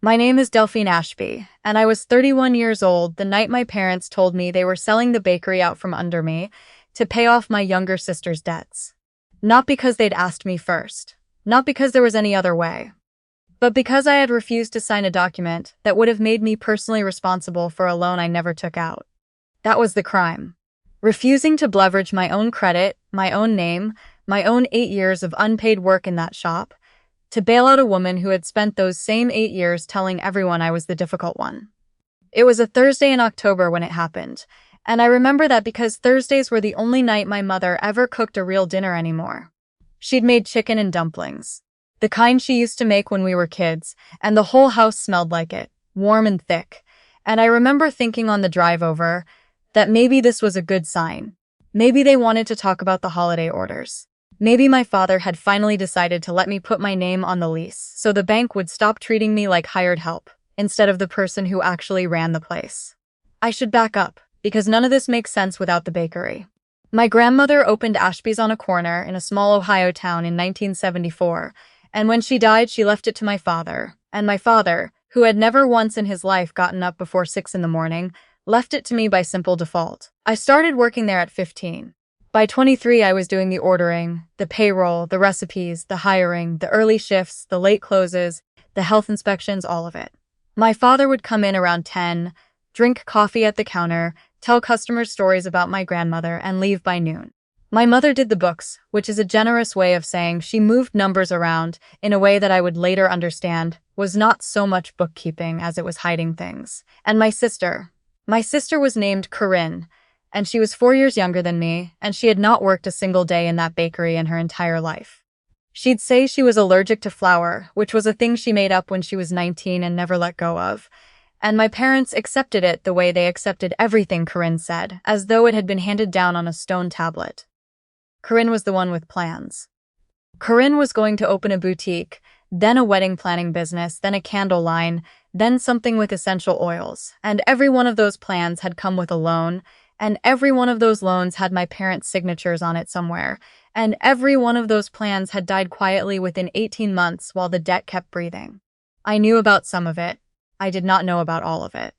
My name is Delphine Ashby, and I was 31 years old the night my parents told me they were selling the bakery out from under me to pay off my younger sister's debts. Not because they'd asked me first, not because there was any other way, but because I had refused to sign a document that would have made me personally responsible for a loan I never took out. That was the crime. Refusing to leverage my own credit, my own name, my own 8 years of unpaid work in that shop, to bail out a woman who had spent those same 8 years telling everyone I was the difficult one. It was a Thursday in October when it happened, and I remember that because Thursdays were the only night my mother ever cooked a real dinner anymore. She'd made chicken and dumplings, the kind she used to make when we were kids, and the whole house smelled like it, warm and thick. And I remember thinking on the drive over that maybe this was a good sign. Maybe they wanted to talk about the holiday orders. Maybe my father had finally decided to let me put my name on the lease, so the bank would stop treating me like hired help, instead of the person who actually ran the place. I should back up, because none of this makes sense without the bakery. My grandmother opened Ashby's on a corner in a small Ohio town in 1974, and when she died she left it to my father, and my father, who had never once in his life gotten up before 6 in the morning, left it to me by simple default. I started working there at 15. By 23, I was doing the ordering, the payroll, the recipes, the hiring, the early shifts, the late closes, the health inspections, all of it. My father would come in around 10, drink coffee at the counter, tell customers stories about my grandmother, and leave by noon. My mother did the books, which is a generous way of saying she moved numbers around in a way that I would later understand was not so much bookkeeping as it was hiding things. And my sister was named Corinne, and she was 4 years younger than me, and she had not worked a single day in that bakery in her entire life. She'd say she was allergic to flour, which was a thing she made up when she was 19 and never let go of, and my parents accepted it the way they accepted everything Corinne said, as though it had been handed down on a stone tablet. Corinne was the one with plans. Corinne was going to open a boutique, then a wedding planning business, then a candle line, then something with essential oils, and every one of those plans had come with a loan, and every one of those loans had my parents' signatures on it somewhere, and every one of those plans had died quietly within 18 months while the debt kept breathing. I knew about some of it. I did not know about all of it.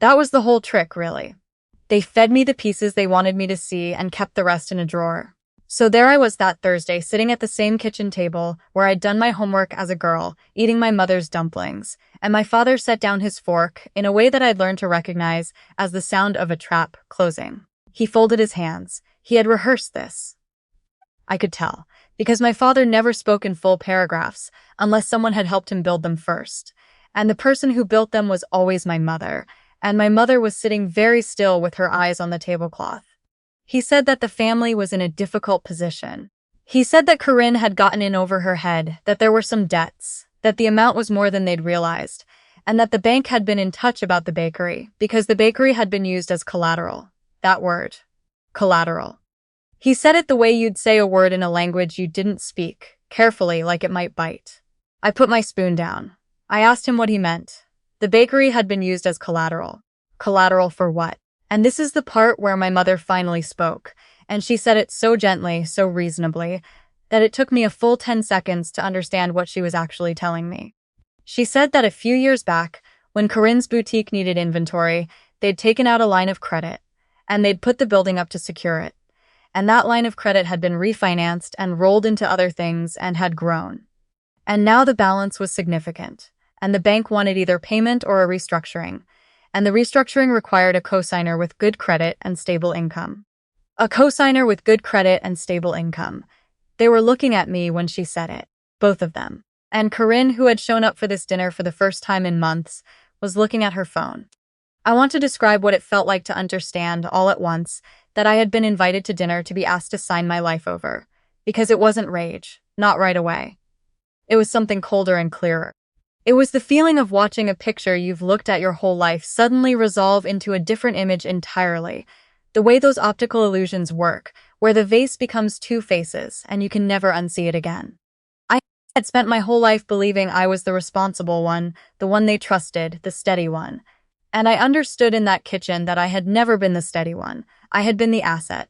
That was the whole trick, really. They fed me the pieces they wanted me to see and kept the rest in a drawer. So there I was that Thursday, sitting at the same kitchen table where I'd done my homework as a girl, eating my mother's dumplings, and my father set down his fork in a way that I'd learned to recognize as the sound of a trap closing. He folded his hands. He had rehearsed this. I could tell, because my father never spoke in full paragraphs unless someone had helped him build them first. And the person who built them was always my mother, and my mother was sitting very still with her eyes on the tablecloth. He said that the family was in a difficult position. He said that Corinne had gotten in over her head, that there were some debts, that the amount was more than they'd realized, and that the bank had been in touch about the bakery because the bakery had been used as collateral. That word. Collateral. He said it the way you'd say a word in a language you didn't speak, carefully, like it might bite. I put my spoon down. I asked him what he meant. The bakery had been used as collateral. Collateral for what? And this is the part where my mother finally spoke, and she said it so gently, so reasonably, that it took me a full 10 seconds to understand what she was actually telling me. She said that a few years back, when Corinne's boutique needed inventory, they'd taken out a line of credit, and they'd put the building up to secure it. And that line of credit had been refinanced and rolled into other things and had grown. And now the balance was significant, and the bank wanted either payment or a restructuring. And the restructuring required a cosigner with good credit and stable income. A cosigner with good credit and stable income. They were looking at me when she said it, both of them. And Corinne, who had shown up for this dinner for the first time in months, was looking at her phone. I want to describe what it felt like to understand, all at once, that I had been invited to dinner to be asked to sign my life over. Because it wasn't rage, not right away. It was something colder and clearer. It was the feeling of watching a picture you've looked at your whole life suddenly resolve into a different image entirely. The way those optical illusions work, where the vase becomes two faces and you can never unsee it again. I had spent my whole life believing I was the responsible one, the one they trusted, the steady one. And I understood in that kitchen that I had never been the steady one. I had been the asset.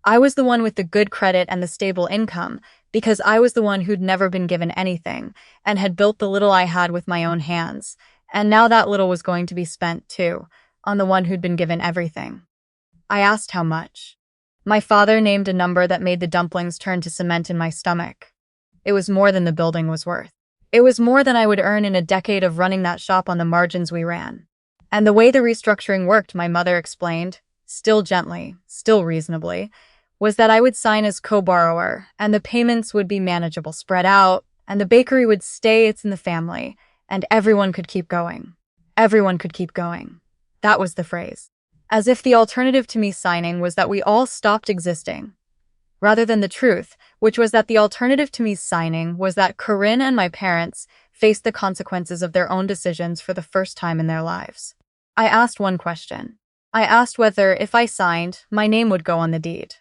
I was the one with the good credit and the stable income, because I was the one who'd never been given anything and had built the little I had with my own hands. And now that little was going to be spent, too, on the one who'd been given everything. I asked how much. My father named a number that made the dumplings turn to cement in my stomach. It was more than the building was worth. It was more than I would earn in a decade of running that shop on the margins we ran. And the way the restructuring worked, my mother explained, still gently, still reasonably, was that I would sign as co-borrower, and the payments would be manageable, spread out, and the bakery would stay, it's in the family, and everyone could keep going. Everyone could keep going. That was the phrase. As if the alternative to me signing was that we all stopped existing, rather than the truth, which was that the alternative to me signing was that Corinne and my parents faced the consequences of their own decisions for the first time in their lives. I asked one question. I asked whether, if I signed, my name would go on the deed.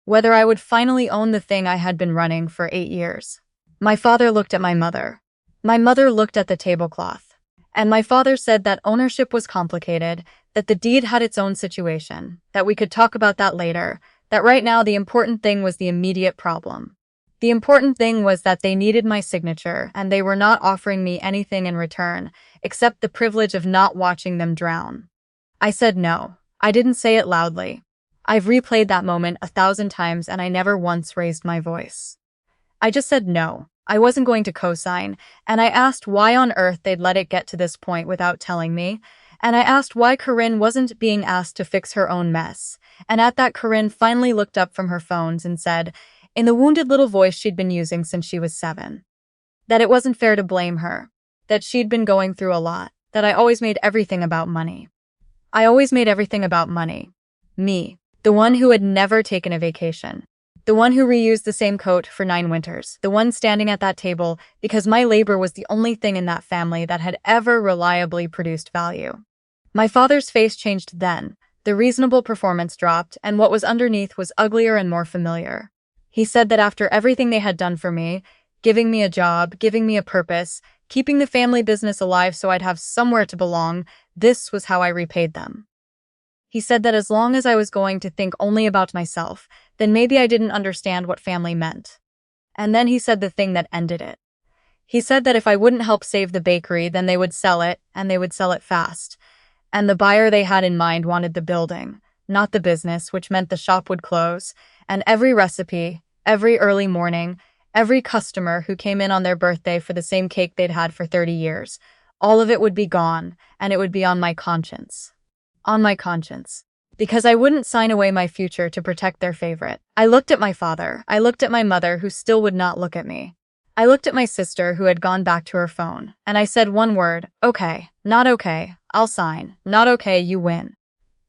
Whether I would finally own the thing I had been running for 8 years. My father looked at my mother. My mother looked at the tablecloth. And my father said that ownership was complicated, that the deed had its own situation, that we could talk about that later, that right now the important thing was the immediate problem. The important thing was that they needed my signature, and they were not offering me anything in return, except the privilege of not watching them drown. I said no. I didn't say it loudly. I've replayed that moment 1,000 times and I never once raised my voice. I just said no. I wasn't going to co-sign, and I asked why on earth they'd let it get to this point without telling me, and I asked why Corinne wasn't being asked to fix her own mess, and at that Corinne finally looked up from her phones and said, in the wounded little voice she'd been using since she was 7, that it wasn't fair to blame her, that she'd been going through a lot, that I always made everything about money. I always made everything about money. Me. The one who had never taken a vacation. The one who reused the same coat for 9 winters. The one standing at that table because my labor was the only thing in that family that had ever reliably produced value. My father's face changed then. The reasonable performance dropped, and what was underneath was uglier and more familiar. He said that after everything they had done for me, giving me a job, giving me a purpose, keeping the family business alive so I'd have somewhere to belong, this was how I repaid them. He said that as long as I was going to think only about myself, then maybe I didn't understand what family meant. And then he said the thing that ended it. He said that if I wouldn't help save the bakery, then they would sell it, and they would sell it fast. And the buyer they had in mind wanted the building, not the business, which meant the shop would close, and every recipe, every early morning, every customer who came in on their birthday for the same cake they'd had for 30 years, all of it would be gone, and it would be on my conscience. On my conscience. Because I wouldn't sign away my future to protect their favorite. I looked at my father. I looked at my mother, who still would not look at me. I looked at my sister, who had gone back to her phone, and I said one word, okay, not okay, I'll sign, not okay, you win.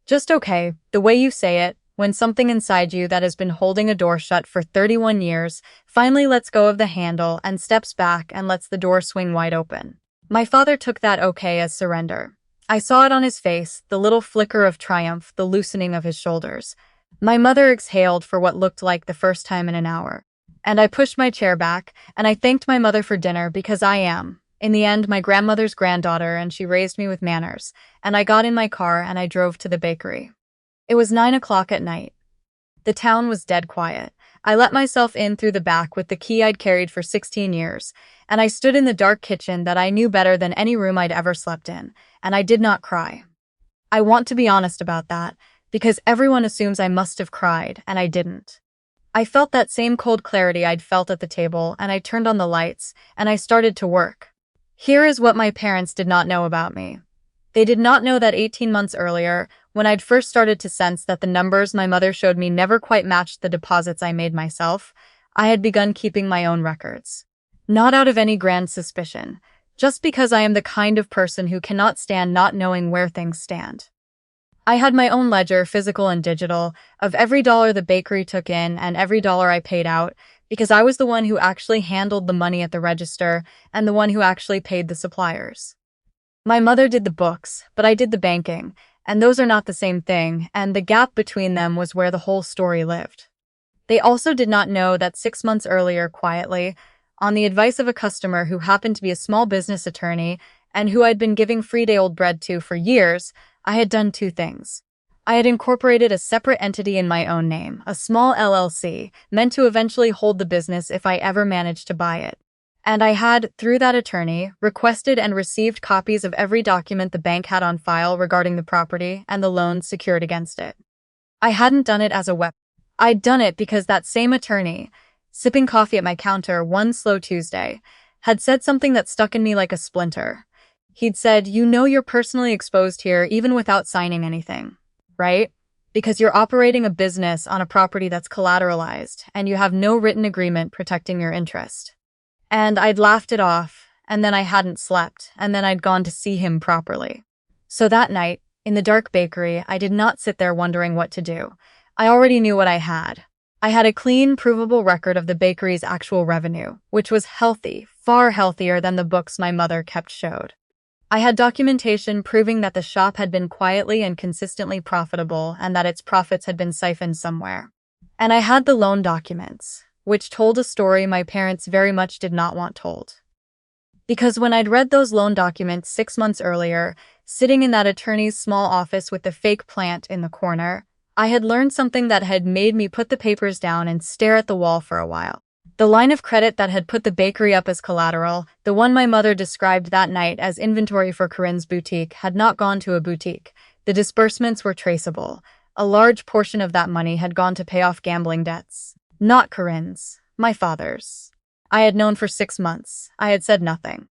Just okay, the way you say it, when something inside you that has been holding a door shut for 31 years finally lets go of the handle and steps back and lets the door swing wide open. My father took that okay as surrender. I saw it on his face, the little flicker of triumph, the loosening of his shoulders. My mother exhaled for what looked like the first time in an hour. And I pushed my chair back, and I thanked my mother for dinner because I am, in the end, my grandmother's granddaughter, and she raised me with manners. And I got in my car and I drove to the bakery. It was 9 o'clock at night. The town was dead quiet. I let myself in through the back with the key I'd carried for 16 years, and I stood in the dark kitchen that I knew better than any room I'd ever slept in, and I did not cry. I want to be honest about that, because everyone assumes I must have cried, and I didn't. I felt that same cold clarity I'd felt at the table, and I turned on the lights, and I started to work. Here is what my parents did not know about me. They did not know that 18 months earlier, when I'd first started to sense that the numbers my mother showed me never quite matched the deposits I made myself, I had begun keeping my own records. Not out of any grand suspicion, just because I am the kind of person who cannot stand not knowing where things stand. I had my own ledger, physical and digital, of every dollar the bakery took in and every dollar I paid out, because I was the one who actually handled the money at the register and the one who actually paid the suppliers. My mother did the books, but I did the banking, and those are not the same thing, and the gap between them was where the whole story lived. They also did not know that 6 months earlier, quietly, on the advice of a customer who happened to be a small business attorney and who I'd been giving free day-old bread to for years, I had done 2 things. I had incorporated a separate entity in my own name, a small LLC, meant to eventually hold the business if I ever managed to buy it. And I had, through that attorney, requested and received copies of every document the bank had on file regarding the property and the loans secured against it. I hadn't done it as a weapon. I'd done it because that same attorney, sipping coffee at my counter one slow Tuesday, had said something that stuck in me like a splinter. He'd said, "You know you're personally exposed here even without signing anything, right? Because you're operating a business on a property that's collateralized, and you have no written agreement protecting your interest." And I'd laughed it off, and then I hadn't slept, and then I'd gone to see him properly. So that night, in the dark bakery, I did not sit there wondering what to do. I already knew what I had. I had a clean, provable record of the bakery's actual revenue, which was healthy, far healthier than the books my mother kept showed. I had documentation proving that the shop had been quietly and consistently profitable and that its profits had been siphoned somewhere. And I had the loan documents, which told a story my parents very much did not want told. Because when I'd read those loan documents 6 months earlier, sitting in that attorney's small office with the fake plant in the corner, I had learned something that had made me put the papers down and stare at the wall for a while. The line of credit that had put the bakery up as collateral, the one my mother described that night as inventory for Corinne's boutique, had not gone to a boutique. The disbursements were traceable. A large portion of that money had gone to pay off gambling debts. Not Corinne's, my father's. I had known for 6 months. I had said nothing.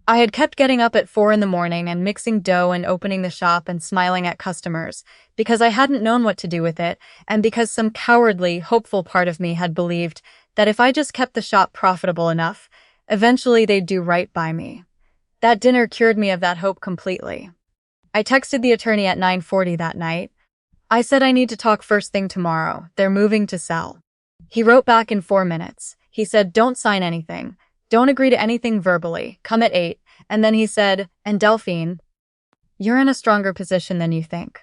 I had kept getting up at 4 in the morning and mixing dough and opening the shop and smiling at customers, because I hadn't known what to do with it, and because some cowardly, hopeful part of me had believed that if I just kept the shop profitable enough, eventually they'd do right by me. That dinner cured me of that hope completely. I texted the attorney at 9:40 that night. I said I need to talk first thing tomorrow. They're moving to sell. He wrote back in 4 minutes. He said, "Don't sign anything. Don't agree to anything verbally. Come at 8. And then he said, "And Delphine, you're in a stronger position than you think."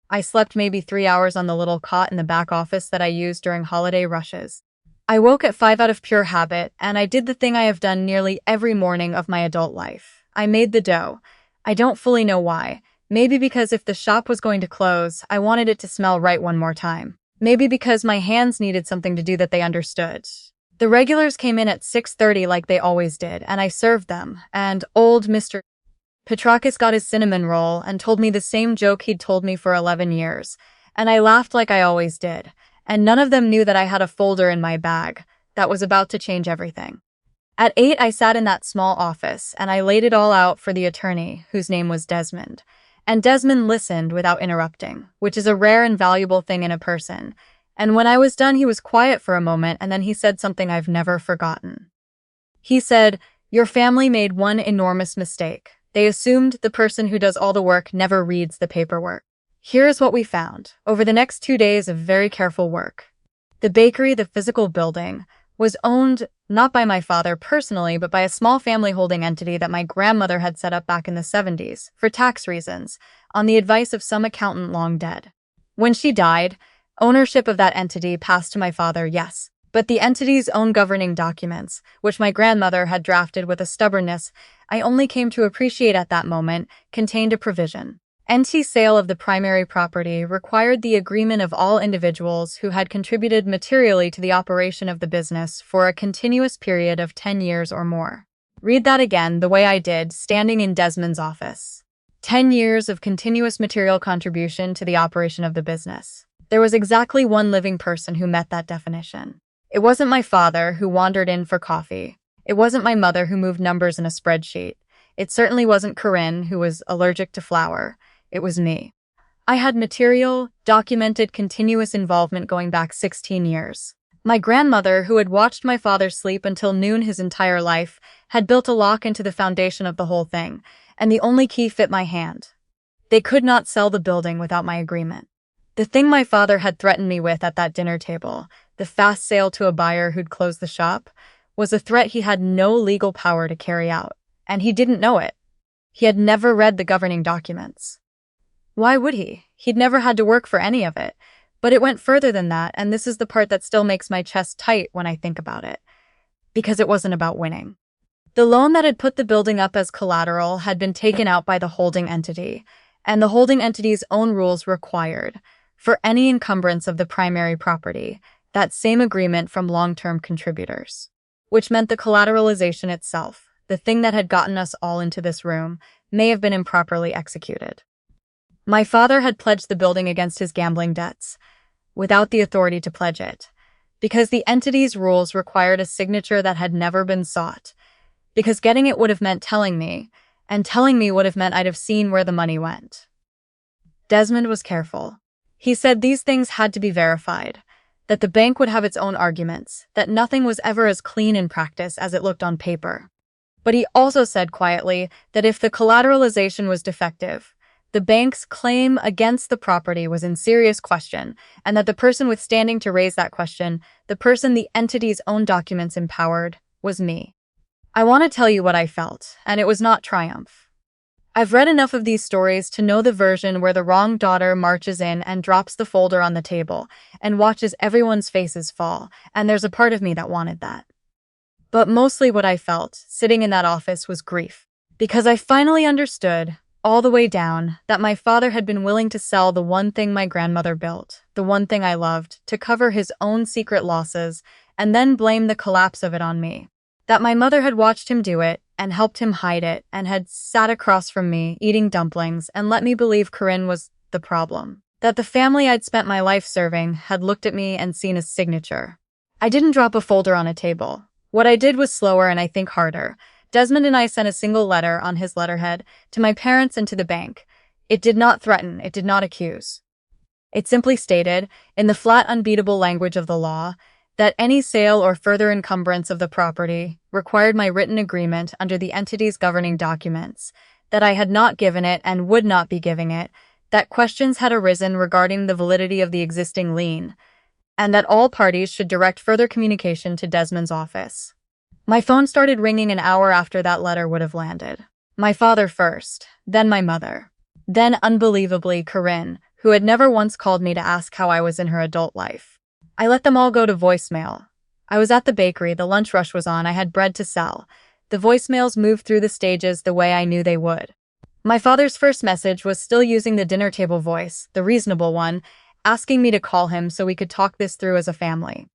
I slept maybe 3 hours on the little cot in the back office that I used during holiday rushes. I woke at 5 out of pure habit, and I did the thing I have done nearly every morning of my adult life. I made the dough. I don't fully know why. Maybe because if the shop was going to close, I wanted it to smell right one more time. Maybe because my hands needed something to do that they understood. The regulars came in at 6:30 like they always did, and I served them, and old Mr. Petrakis got his cinnamon roll and told me the same joke he'd told me for 11 years, and I laughed like I always did, and none of them knew that I had a folder in my bag that was about to change everything. At 8, I sat in that small office, and I laid it all out for the attorney, whose name was Desmond. And Desmond listened without interrupting, which is a rare and valuable thing in a person. And when I was done, he was quiet for a moment, and then he said something I've never forgotten. He said, "Your family made one enormous mistake. They assumed the person who does all the work never reads the paperwork. Here is what we found, over the next 2 days of very careful work. The bakery, the physical building, was owned not by my father personally, but by a small family holding entity that my grandmother had set up back in the 70s, for tax reasons, on the advice of some accountant long dead. When she died, ownership of that entity passed to my father, yes, but the entity's own governing documents, which my grandmother had drafted with a stubbornness I only came to appreciate at that moment, contained a provision. NT sale of the primary property required the agreement of all individuals who had contributed materially to the operation of the business for a continuous period of 10 years or more. Read that again the way I did, standing in Desmond's office. 10 years of continuous material contribution to the operation of the business. There was exactly one living person who met that definition. It wasn't my father who wandered in for coffee. It wasn't my mother who moved numbers in a spreadsheet. It certainly wasn't Corinne who was allergic to flour. It was me. I had material, documented, continuous involvement going back 16 years. My grandmother, who had watched my father sleep until noon his entire life, had built a lock into the foundation of the whole thing, and the only key fit my hand. They could not sell the building without my agreement. The thing my father had threatened me with at that dinner table, the fast sale to a buyer who'd close the shop, was a threat he had no legal power to carry out, and he didn't know it. He had never read the governing documents. Why would he? He'd never had to work for any of it. But it went further than that, and this is the part that still makes my chest tight when I think about it. Because it wasn't about winning. The loan that had put the building up as collateral had been taken out by the holding entity, and the holding entity's own rules required, for any encumbrance of the primary property, that same agreement from long-term contributors. Which meant the collateralization itself, the thing that had gotten us all into this room, may have been improperly executed. My father had pledged the building against his gambling debts, without the authority to pledge it, because the entity's rules required a signature that had never been sought, because getting it would have meant telling me, and telling me would have meant I'd have seen where the money went. Desmond was careful. He said these things had to be verified, that the bank would have its own arguments, that nothing was ever as clean in practice as it looked on paper. But he also said quietly that if the collateralization was defective, the bank's claim against the property was in serious question, and that the person with standing to raise that question, the person the entity's own documents empowered, was me. I want to tell you what I felt, and it was not triumph. I've read enough of these stories to know the version where the wrong daughter marches in and drops the folder on the table and watches everyone's faces fall, and there's a part of me that wanted that. But mostly what I felt, sitting in that office, was grief, because I finally understood, all the way down, that my father had been willing to sell the one thing my grandmother built, the one thing I loved, to cover his own secret losses, and then blame the collapse of it on me. That my mother had watched him do it, and helped him hide it, and had sat across from me, eating dumplings, and let me believe Corinne was the problem. That the family I'd spent my life serving had looked at me and seen a signature. I didn't drop a folder on a table. What I did was slower and I think harder. Desmond and I sent a single letter on his letterhead to my parents and to the bank. It did not threaten, it did not accuse. It simply stated, in the flat, unbeatable language of the law, that any sale or further encumbrance of the property required my written agreement under the entity's governing documents, that I had not given it and would not be giving it, that questions had arisen regarding the validity of the existing lien, and that all parties should direct further communication to Desmond's office. My phone started ringing an hour after that letter would have landed. My father first, then my mother. Then, unbelievably, Corinne, who had never once called me to ask how I was in her adult life. I let them all go to voicemail. I was at the bakery, the lunch rush was on, I had bread to sell. The voicemails moved through the stages the way I knew they would. My father's first message was still using the dinner table voice, the reasonable one, asking me to call him so we could talk this through as a family.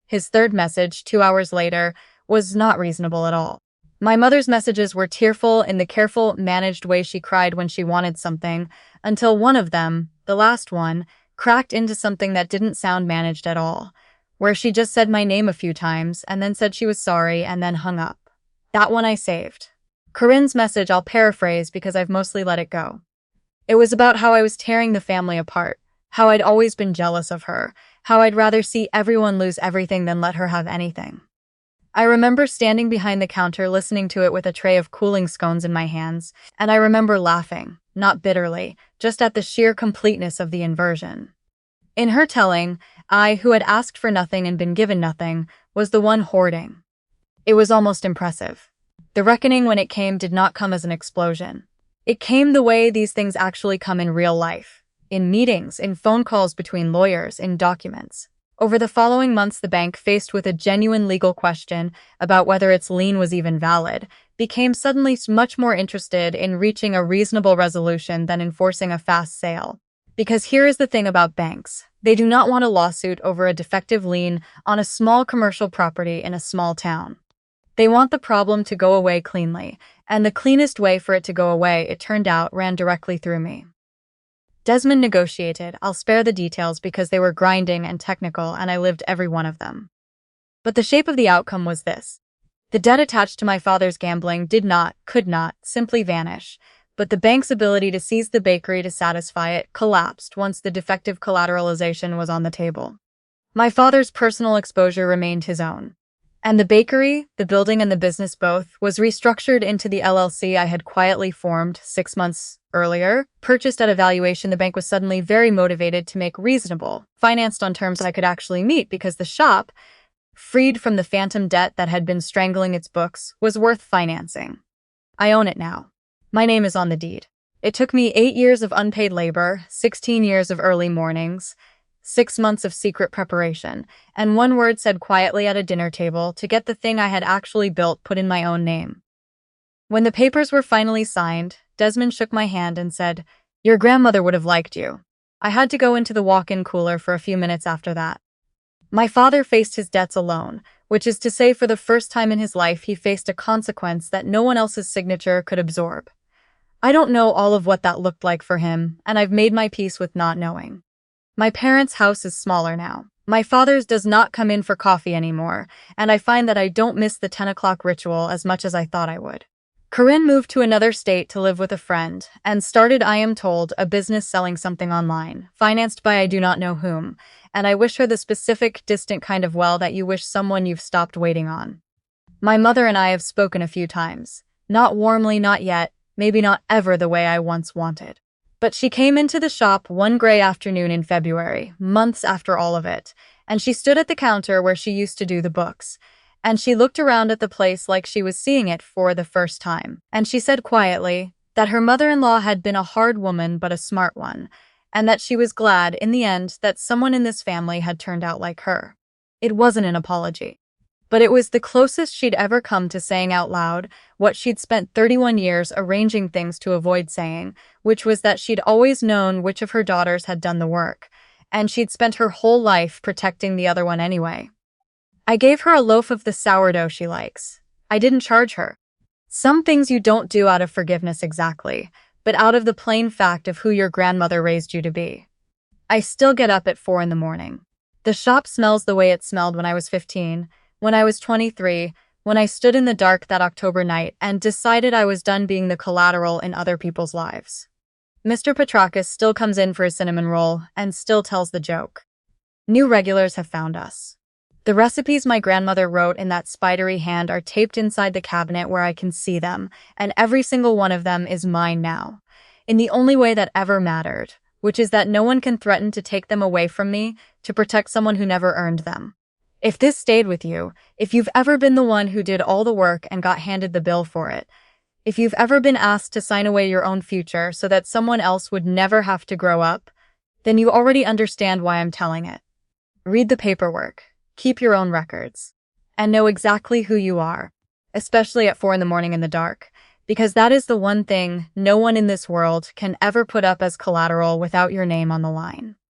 His third message, 2 hours later, was not reasonable at all. My mother's messages were tearful in the careful, managed way she cried when she wanted something, until one of them, the last one, cracked into something that didn't sound managed at all, where she just said my name a few times and then said she was sorry and then hung up. That one I saved. Corinne's message I'll paraphrase because I've mostly let it go. It was about how I was tearing the family apart, how I'd always been jealous of her, how I'd rather see everyone lose everything than let her have anything. I remember standing behind the counter listening to it with a tray of cooling scones in my hands, and I remember laughing, not bitterly, just at the sheer completeness of the inversion. In her telling, I, who had asked for nothing and been given nothing, was the one hoarding. It was almost impressive. The reckoning when it came did not come as an explosion. It came the way these things actually come in real life, in meetings, in phone calls between lawyers, in documents. Over the following months, the bank, faced with a genuine legal question about whether its lien was even valid, became suddenly much more interested in reaching a reasonable resolution than enforcing a fast sale. Because here is the thing about banks. They do not want a lawsuit over a defective lien on a small commercial property in a small town. They want the problem to go away cleanly, and the cleanest way for it to go away, it turned out, ran directly through me. Desmond negotiated. I'll spare the details because they were grinding and technical, and I lived every one of them. But the shape of the outcome was this. The debt attached to my father's gambling could not, simply vanish, but the bank's ability to seize the bakery to satisfy it collapsed once the defective collateralization was on the table. My father's personal exposure remained his own. And the bakery, the building and the business both, was restructured into the LLC I had quietly formed 6 months earlier. Purchased at a valuation the bank was suddenly very motivated to make reasonable, financed on terms I could actually meet because the shop, freed from the phantom debt that had been strangling its books, was worth financing. I own it now. My name is on the deed. It took me 8 years of unpaid labor, 16 years of early mornings, 6 months of secret preparation, and one word said quietly at a dinner table to get the thing I had actually built put in my own name. When the papers were finally signed, Desmond shook my hand and said, Your grandmother would have liked you. I had to go into the walk-in cooler for a few minutes after that. My father faced his debts alone, which is to say for the first time in his life he faced a consequence that no one else's signature could absorb. I don't know all of what that looked like for him, and I've made my peace with not knowing. My parents' house is smaller now. My father's does not come in for coffee anymore, and I find that I don't miss the 10 o'clock ritual as much as I thought I would. Corinne moved to another state to live with a friend, and started, I am told, a business selling something online, financed by I do not know whom, and I wish her the specific, distant kind of well that you wish someone you've stopped waiting on. My mother and I have spoken a few times. Not warmly, not yet, maybe not ever the way I once wanted. But she came into the shop one gray afternoon in February, months after all of it, and she stood at the counter where she used to do the books. And she looked around at the place like she was seeing it for the first time. And she said quietly that her mother-in-law had been a hard woman but a smart one, and that she was glad, in the end, that someone in this family had turned out like her. It wasn't an apology. But it was the closest she'd ever come to saying out loud what she'd spent 31 years arranging things to avoid saying, which was that she'd always known which of her daughters had done the work, and she'd spent her whole life protecting the other one anyway. I gave her a loaf of the sourdough she likes. I didn't charge her. Some things you don't do out of forgiveness exactly, but out of the plain fact of who your grandmother raised you to be. I still get up at 4 in the morning. The shop smells the way it smelled when I was 15, when I was 23, when I stood in the dark that October night and decided I was done being the collateral in other people's lives. Mr. Petrakis still comes in for his cinnamon roll and still tells the joke. New regulars have found us. The recipes my grandmother wrote in that spidery hand are taped inside the cabinet where I can see them, and every single one of them is mine now, in the only way that ever mattered, which is that no one can threaten to take them away from me to protect someone who never earned them. If this stayed with you, if you've ever been the one who did all the work and got handed the bill for it, if you've ever been asked to sign away your own future so that someone else would never have to grow up, then you already understand why I'm telling it. Read the paperwork, keep your own records, and know exactly who you are, especially at 4 in the morning in the dark, because that is the one thing no one in this world can ever put up as collateral without your name on the line.